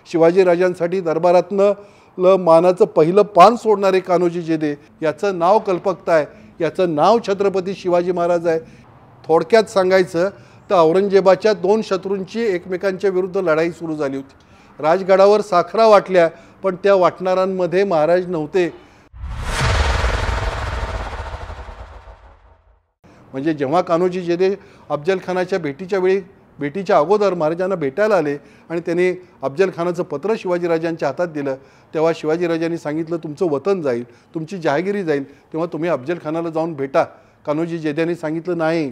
शिवाजीराजांसाठी दरबारातनं मानाचं पहिलं पान सोडणारे कान्होजी जेधे याचं नाव कल्पकता आहे, याचं नाव छत्रपती शिवाजी महाराज आहे। थोडक्यात सांगायचं तर औरंगजेबाच्या दोन शत्रूंची एकमेकांच्या विरुद्ध लढाई सुरू झाली होती। राजगडावर साखरा वाटल्या, पण त्या वाटणाऱ्यांमध्ये महाराज नव्हते। म्हणजे जेव्हा कान्होजी जेधे अफजल खानाच्या भेटीच्या अगोदर महाराजांना भेटायला आले आणि त्यांनी अफजल खानाचं पत्र शिवाजीराजांच्या हातात दिलं, तेव्हा शिवाजीराजांनी सांगितलं तुमचं वतन जाईल, तुमची जहागिरी जाईल, तेव्हा तुम्ही अफजल खानाला जाऊन भेटा। कान्होजी जेधेंनी सांगितलं नाही,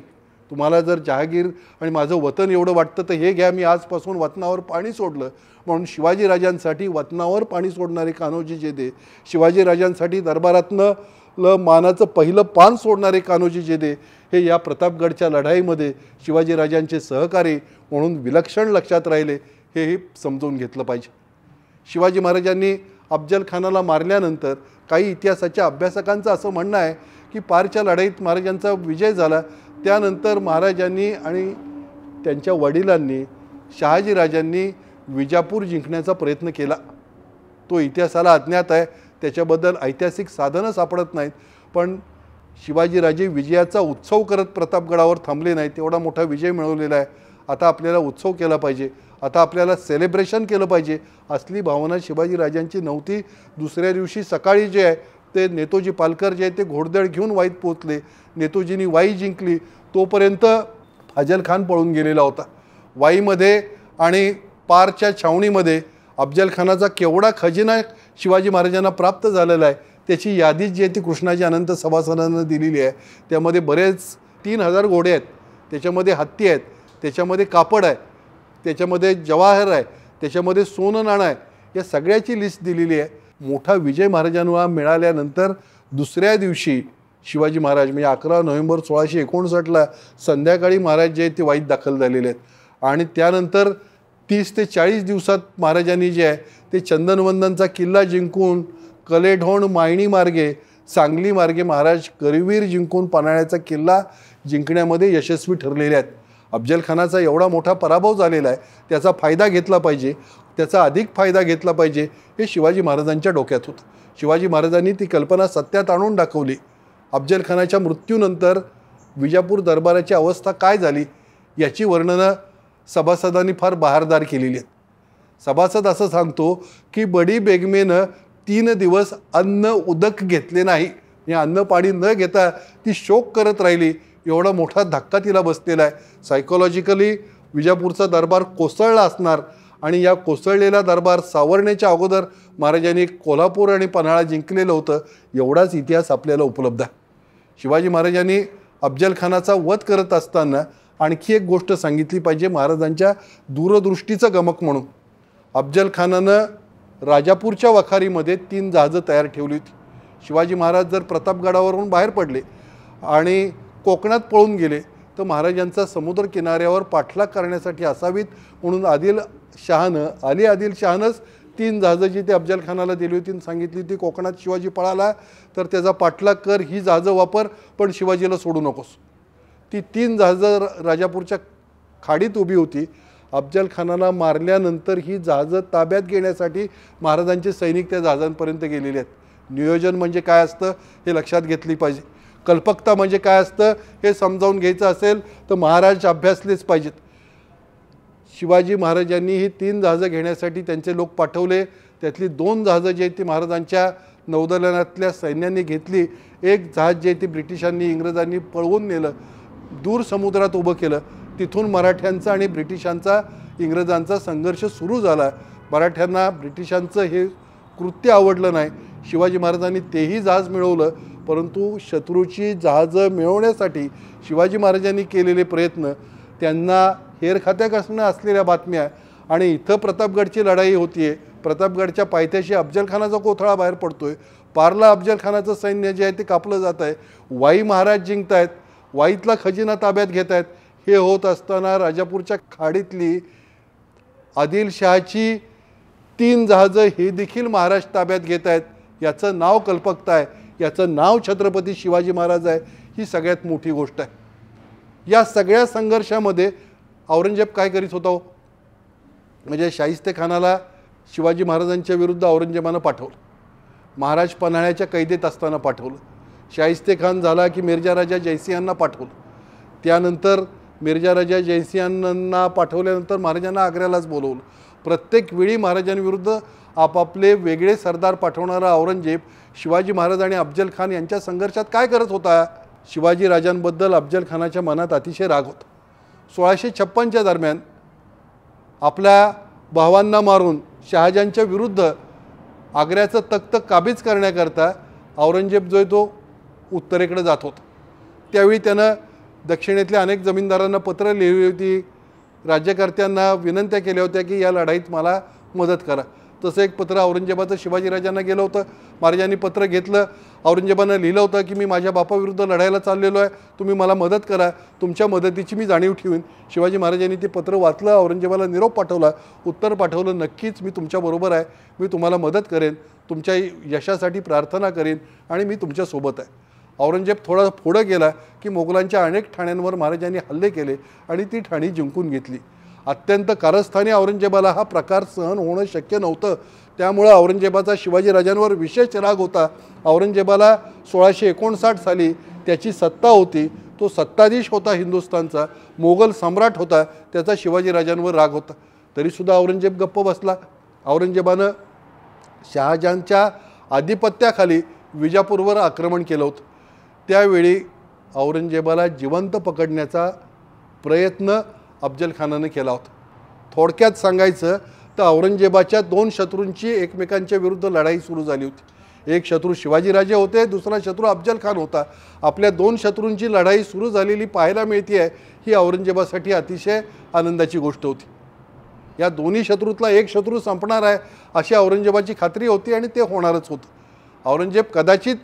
तुम्हाला जर जहागीर आणि माझं वतन एवढं वाटतं तर हे घ्या, मी आजपासून वतनावर पाणी सोडलं। म्हणून शिवाजीराजांसाठी वतनावर पाणी सोडणारे कान्होजी जेधे, शिवाजीराजांसाठी दरबारातनं मानाचं पहिलं पान सोडणारे कान्होजी जेधे हे या प्रतापगडच्या लढाईमध्ये शिवाजीराजांचे सहकारी म्हणून विलक्षण लक्षात राहिले, हेही समजून घेतलं पाहिजे। शिवाजी महाराजांनी अफजल खानाला मारल्यानंतर काही इतिहासाच्या अभ्यासकांचं असं म्हणणं आहे की पारच्या लढाईत महाराजांचा विजय झाला, त्यानंतर महाराजांनी आणि त्यांच्या वडिलांनी शहाजीराजांनी विजापूर जिंकण्याचा प्रयत्न केला। तो इतिहासाला अज्ञात आहे, त्याच्याबद्दल ऐतिहासिक साधनं सापडत नाहीत। पण शिवाजीराजे विजयाचा उत्सव करत प्रतापगडावर थांबले नाहीत, तेवढा मोठा विजय मिळवलेला आहे। आता आपल्याला उत्सव केला पाहिजे, आता आपल्याला सेलिब्रेशन केलं पाहिजे, असली भावना शिवाजीराजांची नव्हती। दुसऱ्या दिवशी सकाळी जे आहे ते नेतोजी पालकर जे आहे ते घोडदळ घेऊन वाईत पोहोचले। नेतोजींनी वाई जिंकली, तोपर्यंत अफजल खान पळून गेलेला होता। वाईमध्ये आणि पारच्या छावणीमध्ये अफजल खानाचा केवढा खजिना शिवाजी महाराजांना प्राप्त झालेला आहे त्याची यादी जी आहे ती कृष्णाजी अनंत सभासदांना दिलेली आहे। त्यामध्ये बरेच 3000 घोडे आहेत, त्याच्यामध्ये हत्ती आहेत, त्याच्यामध्ये कापड आहे, त्याच्यामध्ये जवाहर आहे, त्याच्यामध्ये सोनं नाणं आहे, या सगळ्याची लिस्ट दिलेली आहे। मोठा विजय महाराजांना मिळाल्यानंतर दुसऱ्या दिवशी शिवाजी महाराज म्हणजे 11 नोव्हेंबर 1659ला संध्याकाळी महाराज जे आहेत ते वाईत दाखल झालेले आहेत आणि त्यानंतर 30 ते 40 दिवसात महाराजांनी जे आहे ते चंदनवंदनचा किल्ला जिंकून कलेढोण मायणी मार्गे सांगली मार्गे महाराज करवीर जिंकून पन्हाळ्याचा किल्ला जिंकण्यामध्ये यशस्वी ठरलेले आहेत। अफजल खानाचा एवढा मोठा पराभव झालेला आहे, त्याचा फायदा घेतला पाहिजे, त्याचा अधिक फायदा घेतला पाहिजे, हे शिवाजी महाराजांच्या डोक्यात होतं। शिवाजी महाराजांनी ती कल्पना सत्यात आणून दाखवली। अफजल खानाच्या मृत्यूनंतर विजापूर दरबाराची अवस्था काय झाली याची वर्णनं सभासदांनी फार बहारदार केलेली आहेत। सभासद असं सांगतो की बडी बेगमेनं 3 दिवस अन्न उदक घेतले नाही, या अन्न पाणी न घेता ती शोक करत राहिली, एवढा मोठा धक्का तिला बसलेला आहे। सायकोलॉजिकली विजापूरचा दरबार कोसळला असणार आणि या कोसळलेला दरबार सावरण्याच्या अगोदर महाराजांनी कोल्हापूर आणि पन्हाळा जिंकलेलं होतं, एवढाच इतिहास आपल्याला उपलब्ध आहे। शिवाजी महाराजांनी अफजल खानाचा वध करत असताना आणखी एक गोष्ट सांगितली पाहिजे महाराजांच्या दूरदृष्टीचं गमक म्हणून। अफजल खानानं राजापूरच्या वखारीमध्ये 3 जहाजं तयार ठेवली होती। शिवाजी महाराज जर प्रतापगडावरून बाहेर पडले आणि कोकणात पळून गेले तर महाराजांचा समुद्र किनाऱ्यावर पाठलाग करण्यासाठी असावीत म्हणून अली आदिल शहानंच 3 जहाजं जी ते अफजल खानाला दिली होती आणि सांगितली ती कोकणात शिवाजी पळाला तर त्याचा पाठलाग कर, ही जहाजं वापर, पण शिवाजीला सोडू नकोस। ती 3 जहाजं राजापूरच्या खाडीत उभी होती। अफजल खानाला मारल्यानंतर ही जहाजं ताब्यात घेण्यासाठी महाराजांचे सैनिक त्या जहाजांपर्यंत गेलेले आहेत। नियोजन म्हणजे काय असतं हे लक्षात घेतली पाहिजे, कल्पकता म्हणजे काय असतं हे समजावून घ्यायचं असेल तर महाराज अभ्यासलेच पाहिजेत। शिवाजी महाराजांनी ही 3 जहाजं घेण्यासाठी त्यांचे लोक पाठवले, त्यातली 2 जहाजं जी आहेत ती महाराजांच्या नौदलातल्या सैन्यांनी घेतली। एक जहाज जे ते ब्रिटिशांनी इंग्रजांनी पळवून नेलं, दूर समुद्रात उभं केलं। तिथून मराठ्यांचा आणि ब्रिटिशांचा इंग्रजांचा संघर्ष सुरू झाला। मराठ्यांना ब्रिटिशांचं हे कृत्य आवडलं नाही, शिवाजी महाराजांनी तेही जहाज मिळवलं, परंतु शत्रूची जहाजं मिळवण्यासाठी शिवाजी महाराजांनी केलेले प्रयत्न त्यांना हेरखात्यापासून असलेल्या बातम्या आणि इथं प्रतापगडची लढाई होतीये, प्रतापगडच्या पायथ्याशी अफजल खानाचा कोथळा बाहेर पडतोय, पारला अफजल खानाचं सैन्य जे आहे ते कापलं जात आहे, वाई महाराज जिंकत आहेत, वाईतला खजिना ताब्यात घेत आहेत। हे होत असताना राजापूरच्या खाडीतली आदिलशहाची 3 जहाजं हे देखील महाराज ताब्यात घेत आहेत, याचं नाव कल्पकता आहे, याचं नाव छत्रपती शिवाजी महाराज आहे, ही सगळ्यात मोठी गोष्ट आहे। या सगळ्या संघर्षामध्ये औरंगजेब काय करीत होता, म्हणजे शाहिस्ते खानाला शिवाजी महाराजांच्या विरुद्ध औरंगजेबानं पाठवलं, महाराज पन्हाळ्याच्या कैदेत असताना पाठवलं, शाहिस्तेखान झाला की मिर्झा राजा जयसिंहांना पाठवलं, त्यानंतर मिर्झा राजा जयसिंहांना पाठवल्यानंतर महाराजांना आग्र्यालाच बोलवलं. प्रत्येक वेळी महाराजांविरुद्ध आपापले वेगळे सरदार पाठवणारा औरंगजेब शिवाजी महाराज आणि अफजल खान यांच्या संघर्षात काय करत होता? शिवाजी राजांबद्दल अफजल खानाच्या मनात अतिशय राग होता. 1656च्या दरम्यान आपल्या भावांना मारून शहाजहानच्या विरुद्ध आग्र्याचं तख्त काबीज करण्याकरता औरंगजेब जो आहे तो उत्तरेकडे जात होता. त्यावेळी त्यानं दक्षिणेतल्या अनेक जमीनदारांना पत्र लिहिली होती, राज्यकर्त्यांना विनंत्या केल्या होत्या की या लढाईत मला मदत करा. तसं एक पत्र औरंगजेबाचं शिवाजीराजांना गेलं होतं. महाराजांनी पत्र घेतलं, औरंगजेबानं लिहिलं होतं की मी माझ्या बापाविरुद्ध लढायला चाललेलो आहे, तुम्ही मला मदत करा, तुमच्या मदतीची मी जाणीव ठेवीन. शिवाजी महाराजांनी ते पत्र वाचलं, औरंगजेबाला निरोप पाठवला, उत्तर पाठवलं, नक्कीच मी तुमच्याबरोबर आहे, मी तुम्हाला मदत करेन, तुमच्या यशासाठी प्रार्थना करेन आणि मी तुमच्यासोबत आहे. औरंगजेब थोडा पुढं गेला की मोगलांच्या अनेक ठाण्यांवर महाराजांनी हल्ले केले आणि ती ठाणी जिंकून घेतली. अत्यंत कारस्थानी औरंगजेबाला हा प्रकार सहन होणं शक्य नव्हतं. त्यामुळं औरंगजेबाचा शिवाजीराजांवर विशेष राग होता. औरंगजेबाला 1659 साली त्याची सत्ता होती, तो सत्ताधीश होता हिंदुस्थानचा, मोगल सम्राट होता, त्याचा शिवाजीराजांवर राग होता. तरीसुद्धा औरंगजेब गप्प बसला. औरंगजेबानं शहाजहानच्या आधिपत्याखाली विजापूरवर आक्रमण केलं होतं. त्यावेळी औरंगजेबाला जिवंत पकडण्याचा प्रयत्न अफजल खानाने केला होता. थोडक्यात सांगायचं तर औरंगजेबाच्या 2 शत्रूंची एकमेकांच्या विरुद्ध लढाई सुरू झाली होती. एक शत्रू शिवाजीराजे होते, दुसरा शत्रू अफजल खान होता. आपल्या 2 शत्रूंची लढाई सुरू झालेली पाहायला मिळते आहे, ही औरंगजेबासाठी अतिशय आनंदाची गोष्ट होती. या दोन्ही शत्रूतला एक शत्रू संपणार आहे अशी औरंगजेबाची खात्री होती आणि ते होणारच होतं. औरंगजेब कदाचित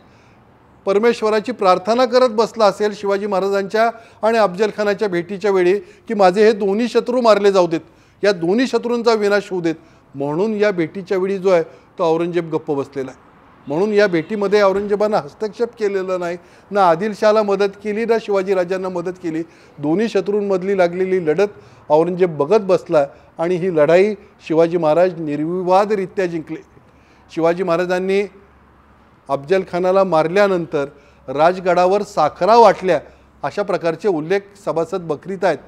परमेश्वराची प्रार्थना करत बसला असेल शिवाजी महाराजांच्या आणि अफजल खानाच्या भेटीच्या वेळी की माझे हे दोन्ही शत्रू मारले जाऊ देत, या दोन्ही शत्रूंचा विनाश होऊ देत. म्हणून या भेटीच्या वेळी जो आहे तो औरंगजेब गप्प बसलेला आहे. म्हणून या भेटीमध्ये औरंगजेबानं हस्तक्षेप केलेला नाही, ना आदिलशहाला मदत केली ना शिवाजीराजांना मदत केली. दोन्ही शत्रूंमधली लागलेली लढत औरंगजेब बघत बसला आणि ही लढाई शिवाजी महाराज निर्विवादरित्या जिंकले. शिवाजी महाराजांनी अफजल खानाला मारल्यानंतर राजगडावर साखरा वाटल्या अशा प्रकारचे उल्लेख सभासद बकरीत आहेत.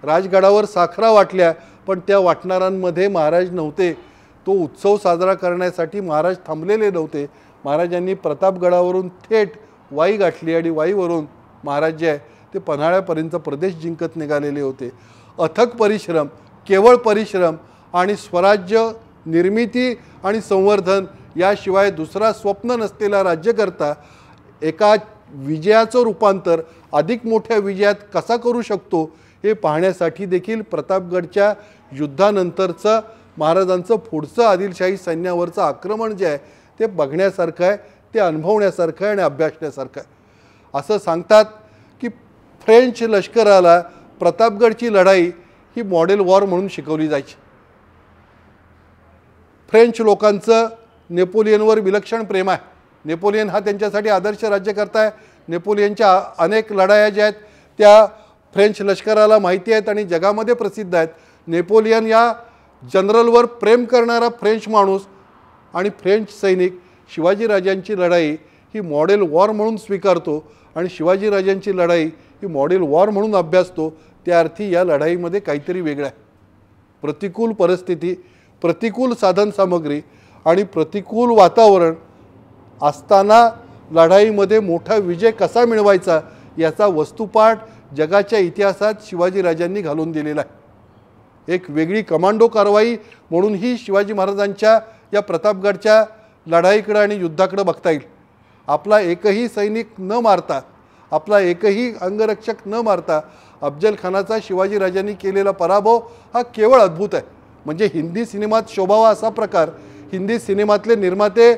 राजगडावर साखरा वाटल्या, पण त्या वाटणाऱ्यांमध्ये महाराज नव्हते. तो उत्सव साजरा करण्यासाठी महाराज थांबलेले नव्हते. महाराजांनी प्रतापगडावरून थेट वाई गाठली आणि वाईवरून महाराज जे आहे ते पन्हाळ्यापर्यंत प्रदेश जिंकत निघालेले होते. अथक परिश्रम, केवळ परिश्रम आणि स्वराज्य निर्मिती आणि संवर्धन याशिवाय दुसरा स्वप्न नसलेला राज्यकर्ता एका विजयाचं रूपांतर अधिक मोठ्या विजयात कसा करू शकतो हे पाहण्यासाठी देखील प्रतापगडच्या युद्धानंतरचं महाराजांचं पुढचं आदिलशाही सैन्यावरचं आक्रमण जे आहे ते बघण्यासारखं आहे, ते अनुभवण्यासारखं आहे आणि अभ्यासण्यासारखं आहे. असं सांगतात की फ्रेंच लष्कराला प्रतापगडची लढाई ही मॉडेल वॉर म्हणून शिकवली जायची. फ्रेंच लोकांचं नेपोलियनवर विलक्षण प्रेम आहे. नेपोलियन हा त्यांच्यासाठी आदर्श राज्यकर्ता आहे. नेपोलियनच्या अनेक लढाया ज्या आहेत त्या फ्रेंच लष्कराला माहिती आहेत आणि जगामध्ये प्रसिद्ध आहेत. नेपोलियन या जनरलवर प्रेम करणारा फ्रेंच माणूस आणि फ्रेंच सैनिक शिवाजीराजांची लढाई ही मॉडेल वॉर म्हणून स्वीकारतो आणि शिवाजीराजांची लढाई ही मॉडेल वॉर म्हणून अभ्यासतो. त्या अर्थी या लढाईमध्ये काहीतरी वेगळं आहे. प्रतिकूल परिस्थिती, प्रतिकूल साधनसामग्री आणि प्रतिकूल वातावरण असताना लढाईमध्ये मोठा विजय कसा मिळवायचा याचा वस्तुपाठ जगाच्या इतिहासात शिवाजीराजांनी घालून दिलेला आहे. एक वेगळी कमांडो कारवाई म्हणूनही शिवाजी महाराजांच्या या प्रतापगडच्या लढाईकडे आणि युद्धाकडे बघता येईल. आपला एकही सैनिक न मारता, आपला एकही अंगरक्षक न मारता अफजल खानाचा शिवाजीराजांनी केलेला पराभव हा केवळ अद्भुत आहे. म्हणजे हिंदी सिनेमात शोभावा असा प्रकार हिंदी सिनेमातले निर्माते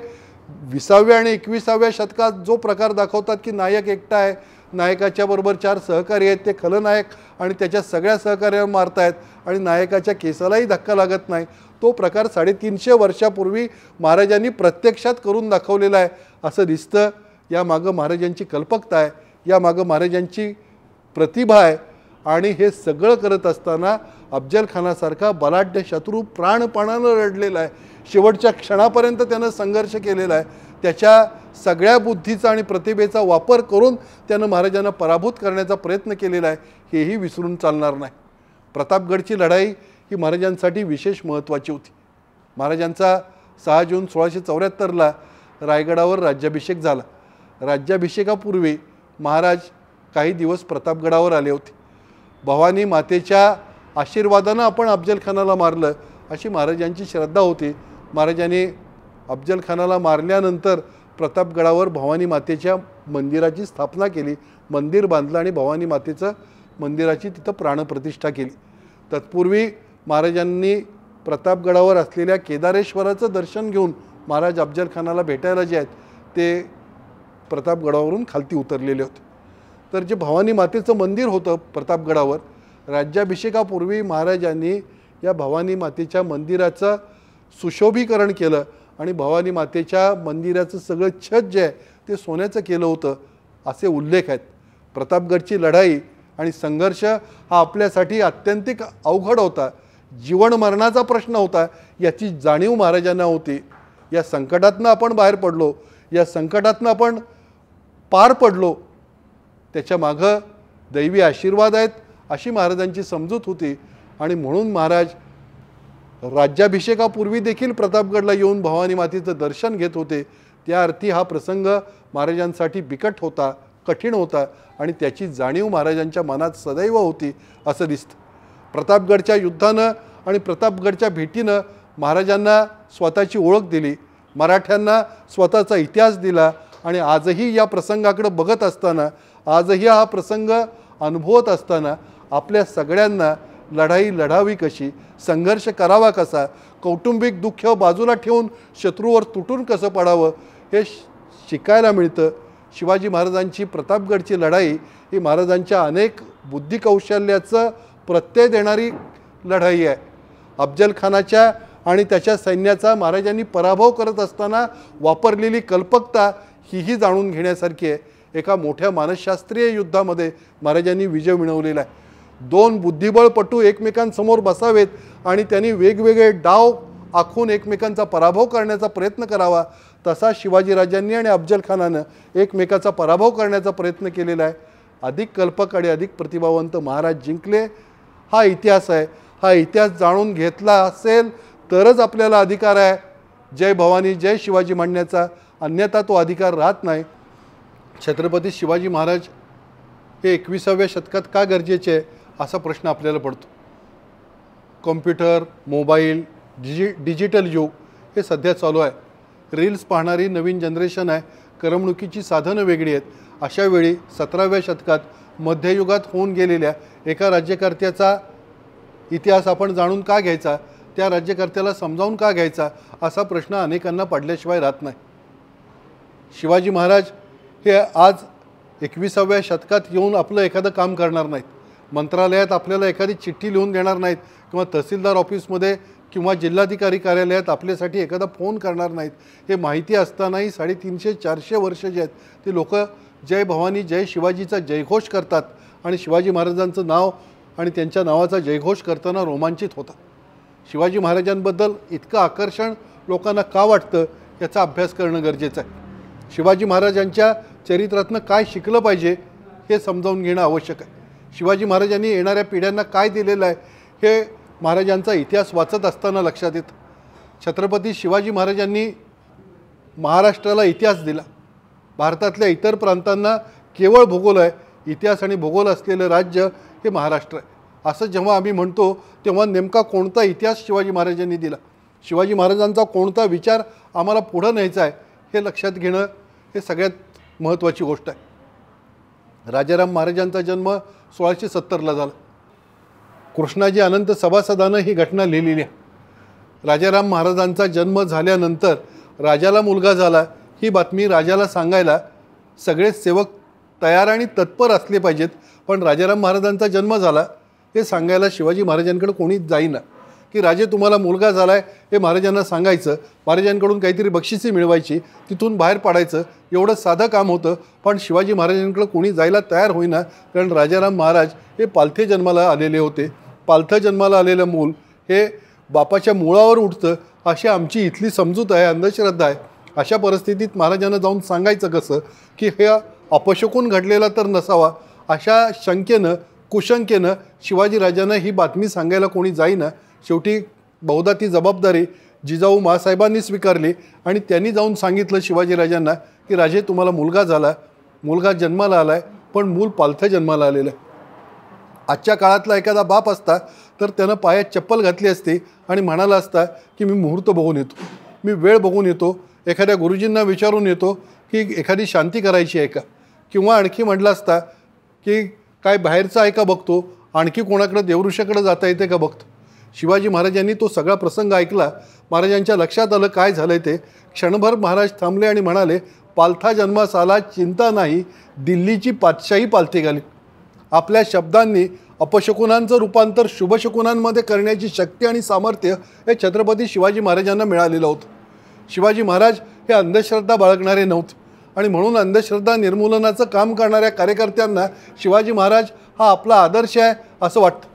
20व्या आणि 21व्या शतकात जो प्रकार दाखवतात की नायक एकटा आहे, नायकाच्या बरोबर 4 सहकारी आहेत, ते खलनायक आणि त्याच्या सगळ्या सहकार्यांना मारतायत आणि नायकाच्या केसालाही धक्का लागत नाही, तो प्रकार 350 वर्षापूर्वी महाराजांनी प्रत्यक्षात करून दाखवलेला आहे असं दिसतं. यामागं महाराजांची कल्पकता आहे, यामागं महाराजांची प्रतिभा आहे आणि हे सगळं करत असताना अफजल खानासारखा बलाढ्य शत्रू प्राणपणानं लढलेला आहे, शेवटच्या क्षणापर्यंत त्यानं संघर्ष केलेला आहे, त्याच्या सगळ्या बुद्धीचा आणि प्रतिभेचा वापर करून त्यानं महाराजांना पराभूत करण्याचा प्रयत्न केलेला आहे, हेही विसरून चालणार नाही. प्रतापगडची लढाई ही महाराजांसाठी विशेष महत्त्वाची होती. महाराजांचा 6 जून 1674ला रायगडावर राज्याभिषेक झाला. राज्याभिषेकापूर्वी महाराज काही दिवस प्रतापगडावर आले होते. भवानी मातेच्या आशीर्वादानं आपण अफजल खानाला मारलं अशी महाराजांची श्रद्धा होती. महाराजांनी अफजल खानाला मारल्यानंतर प्रतापगडावर भवानी मातेच्या मंदिराची स्थापना केली, मंदिर बांधलं आणि भवानी मातेचं मंदिराची तिथं प्राणप्रतिष्ठा केली. तत्पूर्वी महाराजांनी प्रतापगडावर असलेल्या केदारेश्वराचं दर्शन घेऊन महाराज अफजल खानाला भेटायला जे आहेत ते प्रतापगडावरून खालती उतरलेले होते. तर जे भवानी मातेचं मंदिर होतं प्रतापगडावर, राज्याभिषेकापूर्वी महाराजांनी या भवानी मातेच्या मंदिराचं सुशोभीकरण केलं आणि भवानी मातेच्या मंदिराचं सगळं छत जे आहे ते सोन्याचं केलं होतं असे उल्लेख आहेत. प्रतापगडची लढाई आणि संघर्ष हा आपल्यासाठी अत्यंतिक अवघड होता, जीवन मरणाचा प्रश्न होता, याची जाणीव महाराजांना होती. या संकटातनं आपण बाहेर पडलो, या संकटातनं आपण पार पडलो, त्याच्या मागं दैवी आशीर्वाद आहेत अशी महाराजांची समजूत होती. आणि म्हणून महाराज राज्याभिषेकापूर्वी देखील प्रतापगडला येऊन भवानी मातेचं दर्शन घेत होते. त्या अर्थी हा प्रसंग महाराजांसाठी बिकट होता, कठीण होता आणि त्याची जाणीव महाराजांच्या मनात सदैव होती असं दिसतं. प्रतापगडच्या युद्धानं आणि प्रतापगडच्या भेटीनं महाराजांना स्वतःची ओळख दिली, मराठ्यांना स्वतःचा इतिहास दिला आणि आजही या प्रसंगाकडे बघत असताना, आजही हा प्रसंग अनुभवत असताना आपल्या सगळ्यांना लढाई लढावी कशी, संघर्ष करावा कसा, कौटुंबिक दुःख बाजूला ठेवून शत्रूवर तुटून कसं पडावं हे शिकायला मिळतं. शिवाजी महाराजांची प्रतापगडची लढाई ही महाराजांच्या अनेक बुद्धिकौशल्याचं प्रत्यय देणारी लढाई आहे. अफजल खानाच्या आणि त्याच्या सैन्याचा महाराजांनी पराभव करत असताना वापरलेली कल्पकता हीही जाणून घेण्यासारखी आहे. एका मोठ्या मानसशास्त्रीय युद्धामध्ये महाराजांनी विजय मिळवलेला आहे. 2 बुद्धिबळपटू एकमेकांसमोर बसावेत आणि त्यांनी वेगवेगळे डाव आखून एकमेकांचा पराभव करण्याचा प्रयत्न करावा, तसा शिवाजीराजांनी आणि अफजल खानानं एकमेकाचा पराभव करण्याचा प्रयत्न केलेला आहे. अधिक कल्पक आणि अधिक प्रतिभावंत महाराज जिंकले, हा इतिहास आहे. हा इतिहास जाणून घेतला असेल तरच आपल्याला अधिकार आहे जय भवानी जय शिवाजी म्हणण्याचा, अन्यथा तो अधिकार राहत नाही. छत्रपती शिवाजी महाराज हे 21व्या शतकात का गरजेचे आहे असा प्रश्न आपल्याला पडतो. कॉम्प्युटर, मोबाईल, डिजिटल युग हे सध्या चालू आहे. रील्स पाहणारी नवीन जनरेशन आहे, करमणुकीची साधनं वेगळी आहेत. अशा वेळी 17व्या शतकात मध्ययुगात होऊन गेलेल्या एका राज्यकर्त्याचा इतिहास आपण जाणून का घ्यायचा, त्या राज्यकर्त्याला समजावून का घ्यायचा असा प्रश्न अनेकांना पडल्याशिवाय राहत नाही. शिवाजी महाराज हे आज 21व्या शतकात येऊन आपलं एखादं काम करणार नाहीत, मंत्रालयात आपल्याला एखादी चिठ्ठी लिहून देणार नाहीत किंवा तहसीलदार ऑफिसमध्ये किंवा जिल्हाधिकारी कार्यालयात आपल्यासाठी एखादा फोन करणार नाहीत. हे माहिती असतानाही 350-400 वर्ष जे आहेत ते लोक जय भवानी जय शिवाजीचा जयघोष करतात आणि शिवाजी महाराजांचं नाव आणि त्यांच्या नावाचा जयघोष करताना रोमांचित होतात. शिवाजी महाराजांबद्दल इतकं आकर्षण लोकांना का वाटतं याचा अभ्यास करणं गरजेचं आहे. शिवाजी महाराजांच्या चरित्रातनं काय शिकलं पाहिजे हे समजावून घेणं आवश्यक आहे. शिवाजी महाराजांनी येणाऱ्या पिढ्यांना काय दिलेलं आहे हे महाराजांचा इतिहास वाचत असताना लक्षात येतं. छत्रपती शिवाजी महाराजांनी महाराष्ट्राला इतिहास दिला. भारतातल्या इतर प्रांतांना केवळ भूगोल आहे, इतिहास आणि भूगोल असलेलं राज्य हे महाराष्ट्र आहे. असं जेव्हा आम्ही म्हणतो तेव्हा नेमका कोणता इतिहास शिवाजी महाराजांनी दिला, शिवाजी महाराजांचा कोणता विचार आम्हाला पुढं न्यायचा आहे हे लक्षात घेणं हे सगळ्यात महत्त्वाची गोष्ट आहे. राजाराम महाराजांचा जन्म 1670ला झाला. कृष्णाजी अनंत सभासदानं ही घटना लिहिलेली आहे. राजाराम महाराजांचा जन्म झाल्यानंतर राजाला मुलगा झाला ही बातमी राजाला सांगायला सगळे सेवक तयार आणि तत्पर असले पाहिजेत, पण राजाराम महाराजांचा जन्म झाला हे सांगायला शिवाजी महाराजांकडे कोणीच जाईना. की राजे तुम्हाला मुलगा झाला आहे हे महाराजांना सांगायचं, महाराजांकडून काहीतरी बक्षिसी मिळवायची, तिथून बाहेर पाडायचं, एवढं साधं काम होतं. पण शिवाजी महाराजांकडे कोणी जायला तयार होईना, कारण राजाराम महाराज हे पालथे जन्माला आलेले होते. पालथं जन्माला आलेलं मूल हे बापाच्या मुळावर उठतं अशी आमची इथली समजूत आहे, अंधश्रद्धा आहे. अशा परिस्थितीत महाराजांना जाऊन सांगायचं कसं की हे अपशकून घडलेला तर नसावा. अशा शंकेनं कुशंकेनं शिवाजीराजांना ही बातमी सांगायला कोणी जाईना. शेवटी बहुधा ती जबाबदारी जिजाऊ मासाहेबांनी स्वीकारली आणि त्यांनी जाऊन सांगितलं शिवाजीराजांना की राजे तुम्हाला मुलगा झाला, मुलगा जन्माला आला आहे, पण मूल पालथं जन्माला आलेलं आहे. आजच्या काळातला एखादा बाप असता तर त्यानं पायात चप्पल घातली असती आणि म्हणाला असता की मी मुहूर्त बघून येतो, मी वेळ बघून येतो, एखाद्या गुरुजींना विचारून येतो की एखादी शांती करायची आहे का, किंवा आणखी म्हटलं असता की काय बाहेरचं आहे का बघतो, आणखी कोणाकडे देवऋषाकडे जाता येते का बघतो. शिवाजी महाराजांनी तो सगळा प्रसंग ऐकला. महाराजांच्या लक्षात आलं काय झालं ते. क्षणभर महाराज थांबले आणि म्हणाले, पालथा जन्मास आला चिंता नाही, दिल्लीची पातशाही पालथी घाली. आपल्या शब्दांनी अपशकुनांचं रूपांतर शुभशकुनांमध्ये करण्याची शक्ती आणि सामर्थ्य हे छत्रपती शिवाजी महाराजांना मिळालेलं होतं. शिवाजी महाराज हे अंधश्रद्धा बाळगणारे नव्हते आणि म्हणून अंधश्रद्धा निर्मूलनाचं काम करणाऱ्या कार्यकर्त्यांना शिवाजी महाराज हा आपला आदर्श आहे असं वाटतं.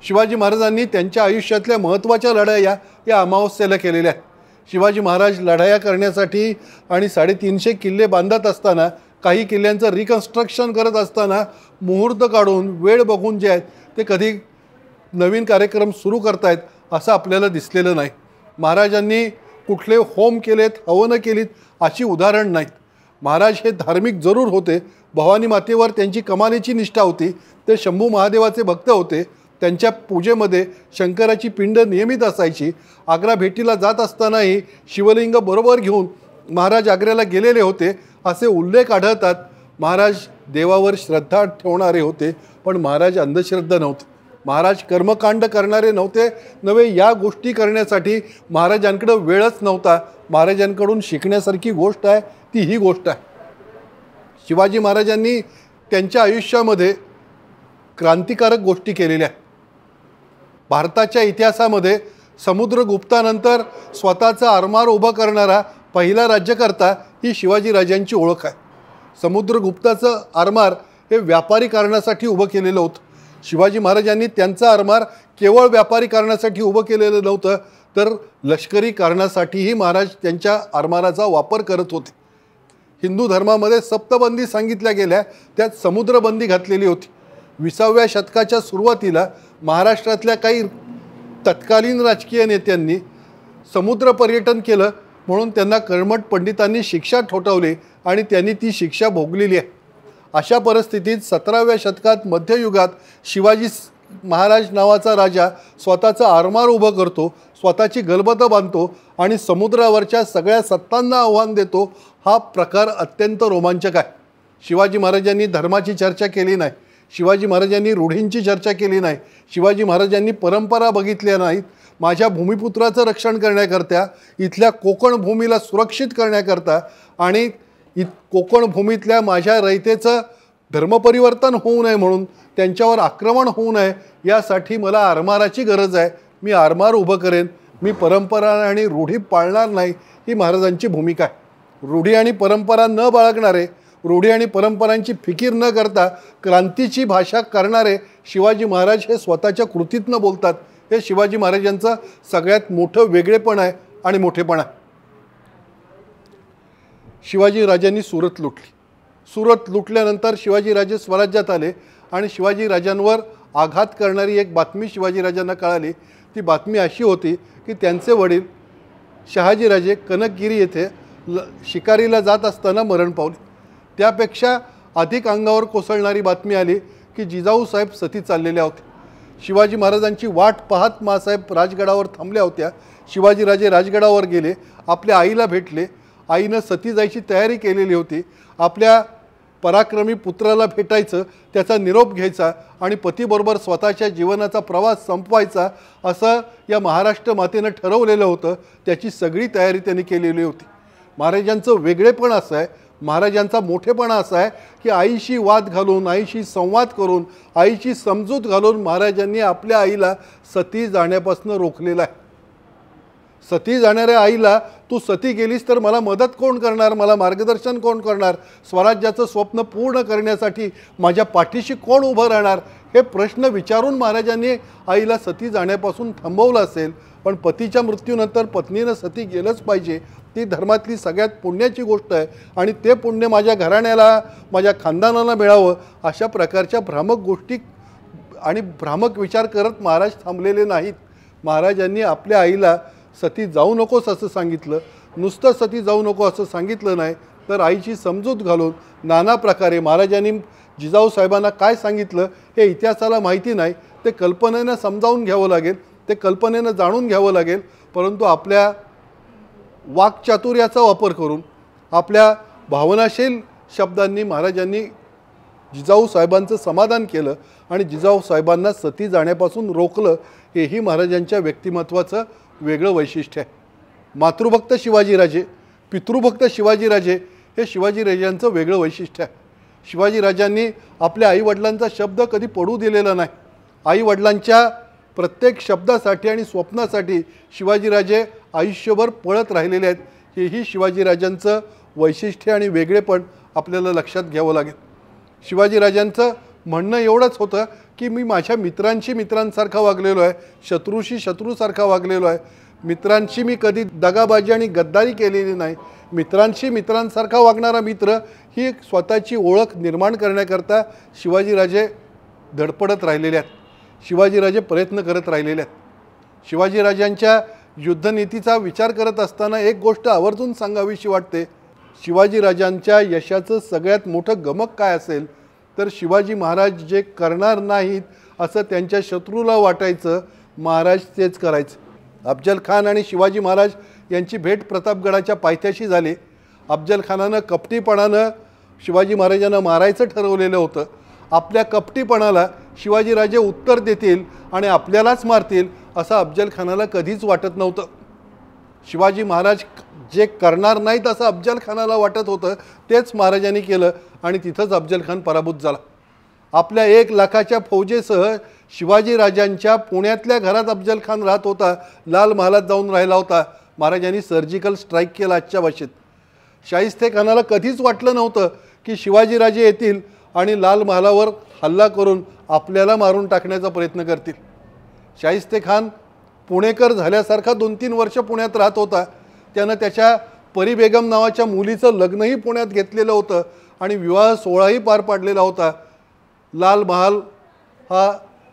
शिवाजी महाराजांनी त्यांच्या आयुष्यातल्या महत्त्वाच्या लढाया या अमावस्येला केलेल्या आहेत. शिवाजी महाराज लढाया करण्यासाठी आणि 350 किल्ले बांधत असताना, काही किल्ल्यांचं रिकन्स्ट्रक्शन करत असताना मुहूर्त काढून वेळ बघून जे आहेत ते कधी नवीन कार्यक्रम सुरू करतायत असं आपल्याला दिसलेलं नाही. महाराजांनी कुठले होम केलेत, हवनं केलीत अशी उदाहरण नाहीत. महाराज हे धार्मिक जरूर होते. भवानी मातेवर त्यांची कमालीची निष्ठा होती. ते शंभू महादेवाचे भक्त होते. त्यांच्या पूजेमध्ये शंकराची पिंड नियमित असायची. आग्रा भेटीला जात असतानाही शिवलिंग बरोबर घेऊन महाराज आग्र्याला गेलेले होते असे उल्लेख आढळतात. महाराज देवावर श्रद्धा ठेवणारे होते, पण महाराज अंधश्रद्धा नव्हते. महाराज कर्मकांड करणारे नव्हते नव्हे. या गोष्टी करण्यासाठी महाराजांकडे वेळच नव्हता. महाराजांकडून शिकण्यासारखी गोष्ट आहे ती ही गोष्ट आहे. शिवाजी महाराजांनी त्यांच्या आयुष्यामध्ये क्रांतिकारक गोष्टी केलेल्या आहेत. भारताच्या इतिहासामध्ये समुद्रगुप्तानंतर स्वतःचा आरमार उभा करणारा पहिला राज्यकर्ता ही शिवाजीराजांची ओळख आहे. समुद्रगुप्ताचं आरमार हे व्यापारी कारणासाठी उभं केलेलं होतं. शिवाजी महाराजांनी त्यांचं आरमार केवळ व्यापारी कारणासाठी उभं केलेलं नव्हतं, तर लष्करी कारणासाठीही महाराज त्यांच्या आरमाराचा वापर करत होते. हिंदू धर्मामध्ये सप्तबंदी सांगितल्या गेल्या, त्यात समुद्रबंदी घातलेली होती. 20व्या शतकाच्या सुरुवातीला महाराष्ट्रातल्या काही तत्कालीन राजकीय नेत्यांनी समुद्र पर्यटन केलं म्हणून त्यांना कर्मठ पंडितांनी शिक्षा ठोठावली आणि त्यांनी ती शिक्षा भोगलेली आहे. अशा परिस्थितीत 17व्या शतकात मध्ययुगात शिवाजी महाराज नावाचा राजा स्वतःचं आरमार उभं करतो, स्वतःची गलबतं बांधतो आणि समुद्रावरच्या सगळ्या सत्तांना आव्हान देतो. हा प्रकार अत्यंत रोमांचक आहे. शिवाजी महाराजांनी धर्माची चर्चा केली नाही, शिवाजी महाराजांनी रूढींची चर्चा केली नाही, शिवाजी महाराजांनी परंपरा बघितल्या नाहीत. माझ्या भूमिपुत्राचं रक्षण करण्याकरता, इथल्या कोकण भूमीला सुरक्षित करण्याकरता आणि कोकण भूमीतल्या माझ्या रयतेचं धर्मपरिवर्तन होऊ नये म्हणून, त्यांच्यावर आक्रमण होऊ नये यासाठी मला आरमाराची गरज आहे. मी आरमार उभं करेन, मी परंपरा आणि रूढी पाळणार नाही, ही महाराजांची भूमिका आहे. रूढी आणि परंपरा न बाळगणारे, रूढी आणि परंपरांची फिकीर न करता क्रांतीची भाषा करणारे शिवाजी महाराज हे स्वतःच्या कृतीतनं बोलतात. हे शिवाजी महाराजांचं सगळ्यात मोठं वेगळेपण आहे आणि मोठेपण आहे. शिवाजीराजांनी सुरत लुटली. सुरत लुटल्यानंतर शिवाजीराजे स्वराज्यात आले आणि शिवाजीराजांवर आघात करणारी एक बातमी शिवाजीराजांना कळाली. ती बातमी अशी होती की त्यांचे वडील शहाजीराजे कनकगिरी येथे शिकारीला जात असताना मरण पावले. त्यापेक्षा अधिक अंगावर कोसळणारी बातमी आली की जिजाऊ साहेब सती चाललेल्या होत्या. शिवाजी महाराजांची वाट पाहत मासाहेब राजगडावर थांबल्या होत्या. शिवाजीराजे राजगडावर गेले, आपल्या आईला भेटले. आईनं सती जायची तयारी केलेली होती. आपल्या पराक्रमी पुत्राला भेटायचं, त्याचा निरोप घ्यायचा आणि पतीबरोबर स्वतःच्या जीवनाचा प्रवास संपवायचा असं या महाराष्ट्र मातेनं ठरवलेलं होतं. त्याची सगळी तयारी त्यांनी केलेली होती. महाराजांचं वेगळेपण असं आहे, महाराजांचा मोठेपणा असा आहे की आईशी वाद घालून, आईशी संवाद करून, आईची समजूत घालून महाराजांनी आपल्या आईला सती जाण्यापासून रोखलेलं आहे. सती जाणाऱ्या आईला तू सती गेलीस तर मला मदत कोण करणार, मला मार्गदर्शन कोण करणार, स्वराज्याचं स्वप्न पूर्ण करण्यासाठी माझ्या पाठीशी कोण उभं राहणार, हे प्रश्न विचारून महाराजांनी आईला सती जाण्यापासून थांबवलं असेल. पण पतीच्या मृत्यूनंतर पत्नीनं सती गेलंच पाहिजे, ती धर्मातली सगळ्यात पुण्याची गोष्ट आहे आणि ते पुण्य माझ्या घराण्याला माझ्या खानदानाला मिळावं अशा प्रकारच्या भ्रामक गोष्टी आणि भ्रामक विचार करत महाराज थांबलेले नाहीत. महाराजांनी आपल्या आईला सती जाऊ नकोस असं सांगितलं. नुसतं सती जाऊ नको असं सांगितलं नाही, तर आईची समजूत घालून नाना प्रकारे महाराजांनी जिजाऊ साहेबांना काय सांगितलं हे इतिहासाला माहिती नाही. ते कल्पनेनं समजावून घ्यावं लागेल, ते कल्पनेनं जाणून घ्यावं लागेल. परंतु आपल्या वाक्चातुर्याचा वापर करून आपल्या भावनाशील शब्दांनी महाराजांनी जिजाऊ साहेबांचं समाधान केलं आणि जिजाऊ साहेबांना सती जाण्यापासून रोखलं. हेही महाराजांच्या व्यक्तिमत्वाचं वेगळं वैशिष्ट्य आहे. मातृभक्त शिवाजीराजे, पितृभक्त शिवाजीराजे हे शिवाजीराजांचं वेगळं वैशिष्ट्य आहे. शिवाजीराजांनी आपल्या आईवडिलांचा शब्द कधी पडू दिलेला नाही. आईवडिलांच्या प्रत्येक शब्दासाठी आणि स्वप्नासाठी शिवाजीराजे आयुष्यभर पळत राहिलेले आहेत. हेही शिवाजीराजांचं वैशिष्ट्य आणि वेगळेपण आपल्याला लक्षात घ्यावं लागेल. शिवाजीराजांचं म्हणणं एवढंच होतं की मी माझ्या मित्रांशी मित्रांसारखा वागलेलो आहे, शत्रूशी शत्रूसारखा वागलेलो आहे. मित्रांशी मी कधी दगाबाजी आणि गद्दारी केलेली नाही. मित्रांशी मित्रांसारखा वागणारा मित्र ही एक स्वतःची ओळख निर्माण करण्याकरता शिवाजीराजे धडपडत राहिलेले आहेत. शिवाजीराजे प्रयत्न करत राहिलेले आहेत. शिवाजीराजांच्या युद्धनीतीचा विचार करत असताना एक गोष्ट आवर्जून सांगावीशी वाटते. शिवाजीराजांच्या यशाचं सगळ्यात मोठं गमक काय असेल तर शिवाजी महाराज जे करणार नाहीत असं त्यांच्या शत्रूला वाटायचं, महाराज तेच करायचं. अफजल खान आणि शिवाजी महाराज यांची भेट प्रतापगडाच्या पायथ्याशी झाली. अफजल खानानं कपटीपणानं शिवाजी महाराजांना मारायचं ठरवलेलं होतं. आपल्या कपटीपणाला शिवाजीराजे उत्तर देतील आणि आपल्यालाच मारतील असं अफजल खानाला कधीच वाटत नव्हतं. शिवाजी महाराज जे करणार नाहीत असं अफजल खानाला वाटत होतं, तेच महाराजांनी केलं आणि तिथंच अफजल खान पराभूत झाला. आपल्या 1 लाखाच्या फौजेसह शिवाजीराजांच्या पुण्यातल्या घरात अफजल खान राहत होता, लाल महालात जाऊन राहिला होता. महाराजांनी सर्जिकल स्ट्राईक केला आजच्या भाषेत. शाहिस्तेखानाला कधीच वाटलं नव्हतं की शिवाजीराजे येतील आणि लाल महालावर हल्ला करून आपल्याला मारून टाकण्याचा प्रयत्न करतील. शाहिस्तेखान पुणेकर झाल्यासारखा 2-3 वर्ष पुण्यात राहत होता. त्यानं त्याच्या परी बेगम नावाच्या मुलीचं लग्नही पुण्यात घेतलेलं होतं आणि विवाह सोहळाही पार पाडलेला होता. लाल महाल हा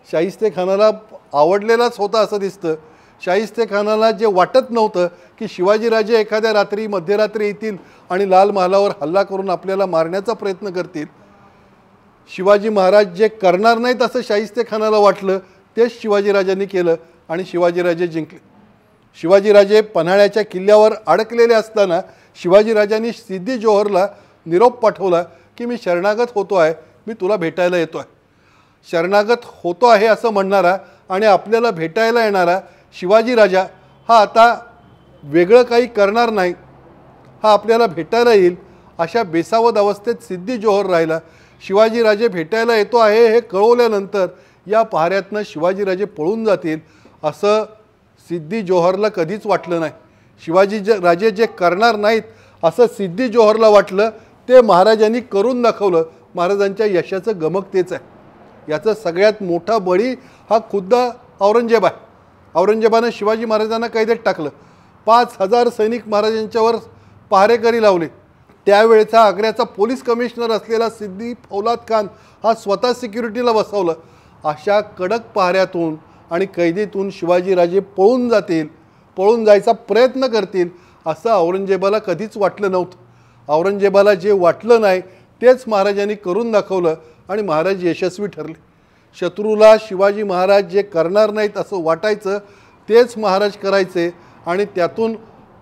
शाहिस्तेखानाला आवडलेलाच होता असं दिसतं. शाहिस्तेखानाला जे वाटत नव्हतं की शिवाजीराजे एखाद्या रात्री मध्यरात्री येतील आणि लाल महालावर हल्ला करून आपल्याला मारण्याचा प्रयत्न करतील. शिवाजी महाराज जे करणार नाहीत असं शाहिस्तेखानाला वाटलं, तेच शिवाजीराजांनी केलं आणि शिवाजीराजे जिंकले. शिवाजीराजे पन्हाळ्याच्या किल्ल्यावर अडकलेले असताना शिवाजीराजांनी सिद्दी जोहरला निरोप पाठवला की मी शरणागत होतो आहे, मी तुला भेटायला येतो आहे. शरणागत होतो आहे असं म्हणणारा आणि आपल्याला भेटायला येणारा शिवाजीराजा हा आता वेगळं काही करणार नाही, हा आपल्याला भेटायला येईल अशा बेसावध अवस्थेत सिद्दी जोहर राहिला. शिवाजीराजे भेटायला येतो आहे हे कळवल्यानंतर या पहाऱ्यातनं शिवाजीराजे पळून जातील असं सिद्दी जोहरला कधीच वाटलं नाही. राजे जे करणार नाहीत असं सिद्दी जोहरला वाटलं, ते महाराजांनी करून दाखवलं. महाराजांच्या यशाचं गमक तेच आहे. याचा सगळ्यात मोठा बळी हा खुद्द औरंगजेब आहे. औरंगजेबानं शिवाजी महाराजांना कैदेत टाकलं. 5000 सैनिक महाराजांच्यावर पहारेकरी लावले. त्यावेळेचा आग्र्याचा पोलीस कमिशनर असलेला सिद्दी फौलाद खान हा स्वतः सिक्युरिटीला बसवलं. अशा कडक पहाऱ्यातून आणि कैदेतून शिवाजीराजे पळून जातील, पळून जायचा प्रयत्न करतील असं औरंगजेबाला कधीच वाटलं नव्हतं. औरंगजेबाला जे वाटलं नाही तेच महाराजांनी करून दाखवलं आणि महाराज यशस्वी ठरले. शत्रूला शिवाजी महाराज जे करणार नाहीत असं वाटायचं, तेच महाराज करायचे आणि त्यातून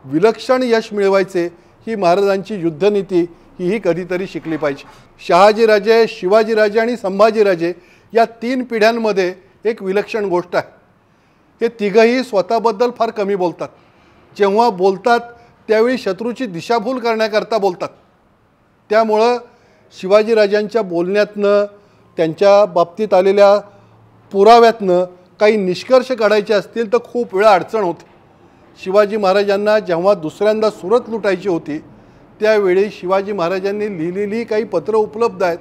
विलक्षण यश मिळवायचे. ही महाराजांची युद्धनीती ही कधीतरी शिकली पाहिजे. शहाजीराजे, शिवाजीराजे आणि संभाजीराजे या 3 पिढ्यांमध्ये एक विलक्षण गोष्ट आहे. हे तिघंही स्वतःबद्दल फार कमी बोलतात. जेव्हा बोलतात त्यावेळी शत्रूची दिशाभूल करण्याकरता बोलतात. त्यामुळं शिवाजीराजांच्या बोलण्यातनं, त्यांच्या बाबतीत आलेल्या पुराव्यातनं काही निष्कर्ष काढायचे असतील तर खूप वेळा अडचण होते. शिवाजी महाराजांना जेव्हा दुसऱ्यांदा सुरत लुटायची होती त्यावेळी शिवाजी महाराजांनी लिहिलेली काही पत्रं उपलब्ध आहेत.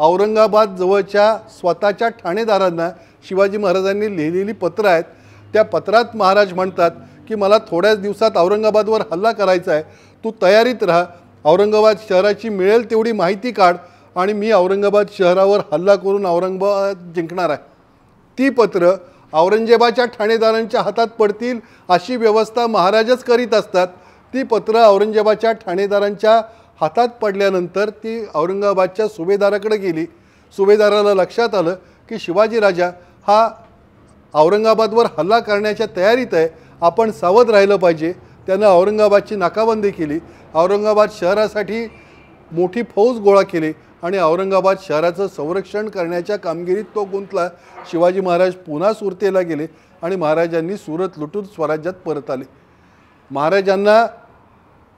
औरंगाबाद जवळच्या स्वतःच्या ठाणेदारांना शिवाजी महाराजांनी लिहिलेली पत्र आहेत. त्या पत्रात महाराज म्हणतात की मला थोड्याच दिवसात औरंगाबादवर हल्ला करायचा आहे, तू तयारीत राहा, औरंगाबाद शहराची मिळेल तेवढी माहिती काढ आणि मी औरंगाबाद शहरावर हल्ला करून औरंगाबाद जिंकणार आहे. ती पत्र औरंगजेबाच्या ठाणेदारांच्या हातात पडतील अशी व्यवस्था महाराजच करीत असतात. ती पत्र औरंगजेबाच्या ठाणेदारांच्या हातात पडल्यानंतर ती औरंगाबादच्या सुभेदाराकडे गेली. सुभेदाराला लक्षात आलं की शिवाजी राजा हा औरंगाबादवर हल्ला करण्याच्या तयारीत आहे, आपण सावध राहिलं पाहिजे. त्यानं औरंगाबादची नाकाबंदी केली, औरंगाबाद शहरासाठी मोठी फौज गोळा केली आणि औरंगाबाद शहराचं संरक्षण करण्याच्या कामगिरीत तो गुंतला. शिवाजी महाराज पुन्हा सुरतेला गेले आणि महाराजांनी सुरत लुटून स्वराज्यात परत आले. महाराजांना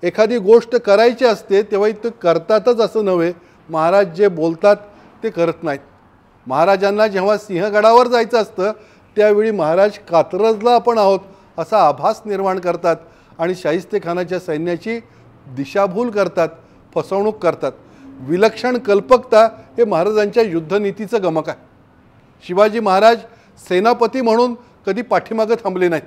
एखादी गोष्ट करायची असते तेव्हा ते करतातच असं नव्हे, महाराज जे बोलतात ते करत नाहीत. महाराजांना जेव्हा सिंहगडावर जायचं असतं त्यावेळी महाराज कात्रजला आपण आहोत असा आभास निर्माण करतात आणि शाहिस्तेखानाच्या सैन्याची दिशाभूल करतात, फसवणूक करतात. विलक्षण कल्पकता हे महाराजांच्या युद्धनीतीचं गमक आहे. शिवाजी महाराज सेनापती म्हणून कधी पाठीमागं थांबले नाहीत.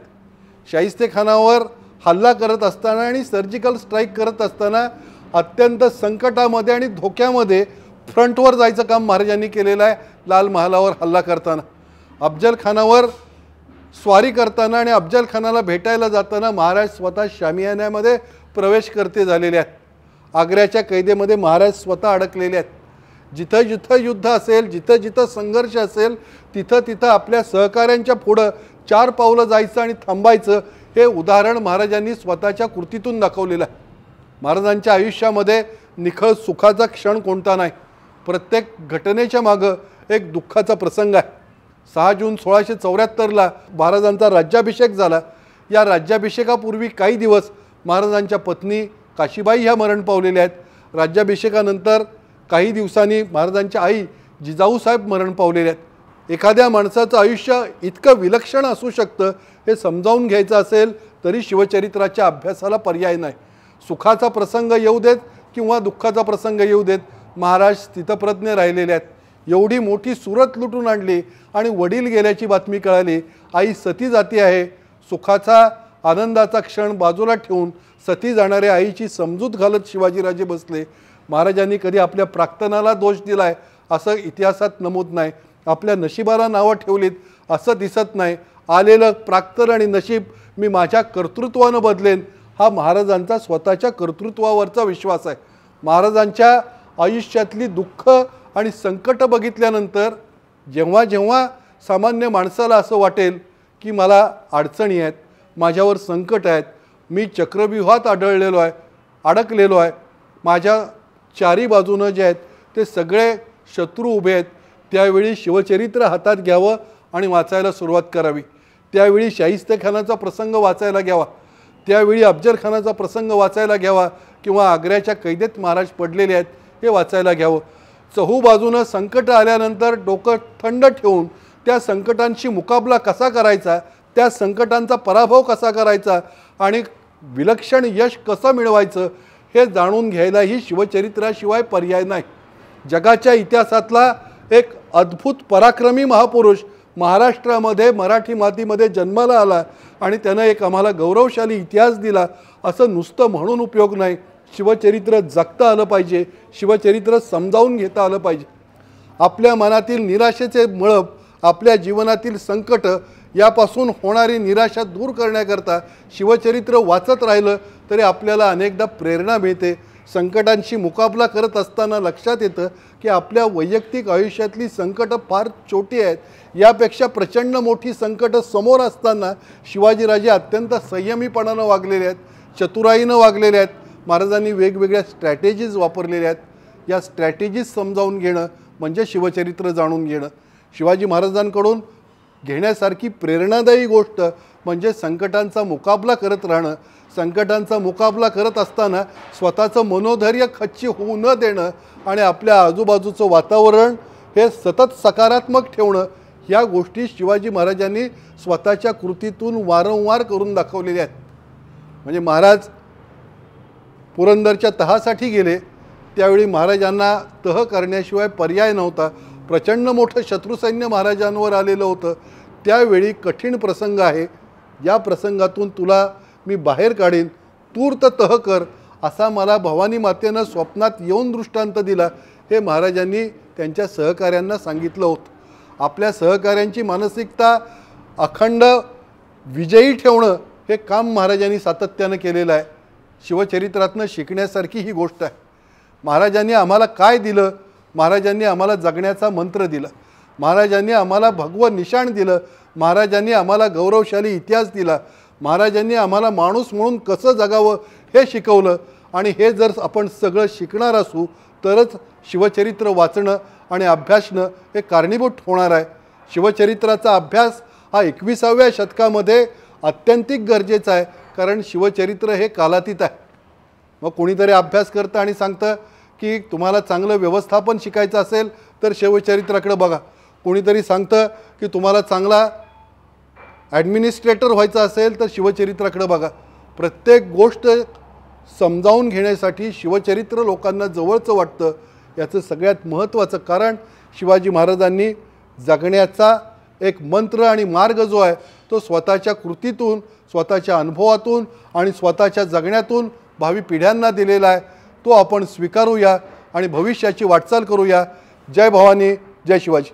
शाहिस्तेखानावर हल्ला करत असताना आणि सर्जिकल स्ट्राईक करत असताना अत्यंत संकटामध्ये आणि धोक्यामध्ये फ्रंटवर जायचं काम महाराजांनी केलेलं आहे. लाल महालावर हल्ला करताना, अफजल खानावर स्वारी करताना आणि अफजल खानाला भेटायला जाताना महाराज स्वतः शामियान्यामध्ये प्रवेश करते झालेले आहेत. आग्र्याच्या कैदेमध्ये महाराज स्वतः अडकलेले आहेत. जिथं जिथं युद्ध असेल, जिथं जिथं संघर्ष असेल, तिथं तिथं आपल्या सहकाऱ्यांच्या पुढं 4 पावलं जायचं आणि थांबायचं हे उदाहरण महाराजांनी स्वतःच्या कृतीतून दाखवलेलं आहे. महाराजांच्या आयुष्यामध्ये निखळ सुखाचा क्षण कोणता नाही. प्रत्येक घटनेच्या मागं एक दुःखाचा प्रसंग आहे. 6 जून 1674ला महाराजांचा राज्याभिषेक झाला. या राज्याभिषेकापूर्वी काही दिवस महाराजांच्या पत्नी काशीबाई ह्या मरण पावलेल्या आहेत. राज्याभिषेकानंतर काही दिवसांनी महाराजांच्या आई जिजाऊसाहेब मरण पावलेल्या आहेत. एखाद्या माणसाचं आयुष्य इतकं विलक्षण असू शकतं हे समजावून घ्यायचं असेल तरी शिवचरित्राच्या अभ्यासाला पर्याय नाही. सुखाचा प्रसंग येऊ देत किंवा दुःखाचा प्रसंग येऊ देत, महाराज स्थितप्रज्ञ राहिलेले आहेत. एवढी मोठी सुरत लुटून आणली आणि वडील गेल्याची बातमी कळाली. आई सती जाती आहे. सुखाचा आनंदाचा क्षण बाजूला ठेवून सती जाणाऱ्या आईची समजूत घालत शिवाजीराजे बसले. महाराजांनी कधी आपल्या प्राक्तनाला दोष दिलाय असं इतिहासात नमूद नाही. आपल्या नशिबाला नावं ठेवलीत असं दिसत नाही. आलेलं प्राक्तन आणि नशीब मी माझ्या कर्तृत्वानं बदलेन हा महाराजांचा स्वतःच्या कर्तृत्वावरचा विश्वास आहे. महाराजांच्या आयुष्यातली दुःख आणि संकट बघितल्यानंतर जेव्हा जेव्हा सामान्य माणसाला असं वाटेल की मला अडचणी आहेत, माझ्यावर संकट आहेत, मी चक्रव्यूहात अडकलेलो आहे, माझ्या चारी बाजूनं जे आहेत ते सगळे शत्रू उभे आहेत, त्यावेळी शिवचरित्र हातात घ्यावं आणि वाचायला सुरुवात करावी. त्यावेळी शाहिस्तेखानाचा प्रसंग वाचायला घ्यावा, त्यावेळी अफजल खानाचा प्रसंग वाचायला घ्यावा किंवा आग्र्याच्या कैदेत महाराज पडलेले आहेत हे वाचायला घ्यावं. चहूबाजूनं संकट आल्यानंतर डोकं थंड ठेवून त्या संकटांशी मुकाबला कसा करायचा, त्या संकटांचा पराभव कसा करायचा आणि विलक्षण यश कसं मिळवायचं हे जाणून घ्यायलाही शिवचरित्राशिवाय पर्याय नाही. जगाच्या इतिहासातला एक अद्भुत पराक्रमी महापुरुष महाराष्ट्रामध्ये मराठी मातीमध्ये जन्माला आला आणि त्यानं एक आम्हाला गौरवशाली इतिहास दिला असं नुसतं म्हणून उपयोग नाही. शिवचरित्र जगता आलं पाहिजे, शिवचरित्र समजावून घेता आलं पाहिजे. आपल्या मनातील निराशेचे मळब, आपल्या जीवनातील संकट यापासून होणारी निराशा दूर करण्याकरता शिवचरित्र वाचत राहिलं तरी आपल्याला अनेकदा प्रेरणा मिळते. संकटांशी मुकाबला करत असताना लक्षात येतं की आपल्या वैयक्तिक आयुष्यातली संकटं फार छोटी आहेत. यापेक्षा प्रचंड मोठी संकटं समोर असताना शिवाजीराजे अत्यंत संयमीपणानं वागलेले आहेत, चतुराईनं वागलेले आहेत. महाराजांनी वेगवेगळ्या स्ट्रॅटेजीज वापरलेल्या आहेत. या स्ट्रॅटेजीज समजावून घेणं म्हणजे शिवचरित्र जाणून घेणं. शिवाजी महाराजांकडून घेण्यासारखी प्रेरणादायी गोष्ट म्हणजे संकटांचा मुकाबला करत राहणं. संकटांचा मुकाबला करत असताना स्वतःचं मनोधैर्य खच्ची होऊ न देणं आणि आपल्या आजूबाजूचं वातावरण हे सतत सकारात्मक ठेवणं, ह्या गोष्टी शिवाजी महाराजांनी स्वतःच्या कृतीतून वारंवार करून दाखवलेल्या आहेत. म्हणजे महाराज पुरंदरच्या तहासाठी गेले, त्यावेळी महाराजांना तह करण्याशिवाय पर्याय नव्हता. प्रचंड मोठं शत्रुसैन्य महाराजांवर आलेलं होतं. त्यावेळी कठीण प्रसंग आहे, या प्रसंगातून तुला मी बाहेर काढीन, तूर्त तह कर, असा मला भवानी मातेनं स्वप्नात येऊन दृष्टांत दिला. हे महाराजांनी त्यांच्या सहकाऱ्यांना सांगितलं होतं. आपल्या सहकाऱ्यांची मानसिकता अखंड विजयी ठेवणं हे काम महाराजांनी सातत्यानं केलेलं आहे. शिवचरित्रातनं शिकण्यासारखी ही गोष्ट आहे. महाराजांनी आम्हाला काय दिलं? महाराजांनी आम्हाला जगण्याचा मंत्र दिला. महाराजांनी आम्हाला भगवं निशाण दिलं. महाराजांनी आम्हाला गौरवशाली इतिहास दिला. महाराजांनी आम्हाला माणूस म्हणून कसं जगावं हे शिकवलं. आणि हे जर आपण सगळं शिकणार असू तरच शिवचरित्र वाचणं आणि अभ्यासणं हे कारणीभूत होणार आहे. शिवचरित्राचा अभ्यास हा 21व्या शतकामध्ये अत्यंतिक गरजेचा आहे, कारण शिवचरित्र हे कालातीत आहे. मग कोणीतरी अभ्यास करतं आणि सांगतं की तुम्हाला चांगलं व्यवस्थापन शिकायचं असेल तर शिवचरित्राकडे बघा. कोणीतरी सांगतं की तुम्हाला चांगला ॲडमिनिस्ट्रेटर व्हायचं असेल तर शिवचरित्राकडे बघा. प्रत्येक गोष्ट समजावून घेण्यासाठी शिवचरित्र लोकांना जवळचं वाटतं. याचं सगळ्यात महत्त्वाचं कारण शिवाजी महाराजांनी जगण्याचा एक मंत्र आणि मार्ग जो आहे तो स्वतःच्या कृतीतून, स्वतःच्या अनुभवातून आणि स्वतःच्या जगण्यातून भावी पिढ्यांना दिलेला आहे. तो आपण स्वीकारूया आणि भविष्याची वाटचाल करूया. जय भवानी, जय शिवाजी.